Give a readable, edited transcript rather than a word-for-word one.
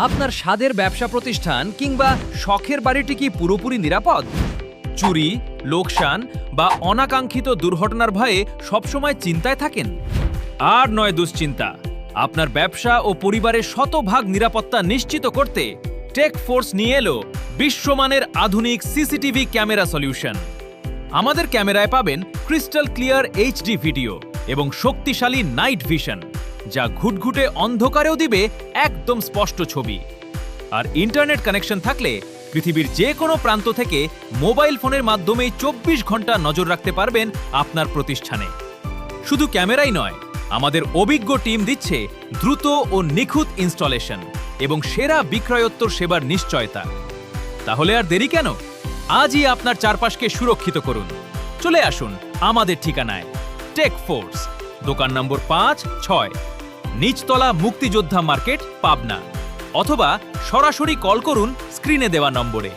আপনার স্বাদের ব্যবসা প্রতিষ্ঠান কিংবা শখের বাড়িটি কি পুরোপুরি নিরাপদ? চুরি, লোকসান বা অনাকাঙ্ক্ষিত দুর্ঘটনার ভয়ে সবসময় চিন্তায় থাকেন? আর নয় দুশ্চিন্তা, আপনার ব্যবসা ও পরিবারের শতভাগ নিরাপত্তা নিশ্চিত করতে টেকফোর্স নিয়ে এলো বিশ্বমানের আধুনিক সিসিটিভি ক্যামেরা সলিউশন। আমাদের ক্যামেরায় পাবেন ক্রিস্টাল ক্লিয়ার এইচডি ভিডিও এবং শক্তিশালী নাইট ভিশন, যা ঘুটঘুটে অন্ধকারেও দিবে একদম স্পষ্ট ছবি। আর ইন্টারনেট কানেকশন থাকলে পৃথিবীর যে কোনো প্রান্ত থেকে মোবাইল ফোনের মাধ্যমেই 24 ঘন্টা নজর রাখতে পারবেন আপনার প্রতিষ্ঠানে। শুধু ক্যামেরাই নয়, আমাদের অভিজ্ঞ টিম দিচ্ছে দ্রুত ও নিখুঁত ইনস্টলেশন এবং সেরা বিক্রয়োত্তর সেবার নিশ্চয়তা। তাহলে আর দেরি কেন? আজই আপনার চারপাশকে সুরক্ষিত করুন। চলে আসুন আমাদের ঠিকানায়, টেকফোর্স, দোকান নম্বর 5-6, নিচতলা মুক্তিযোদ্ধা মার্কেট, পাবনা, অথবা সরাসরি কল করুন স্ক্রিনে দেওয়া নম্বরে।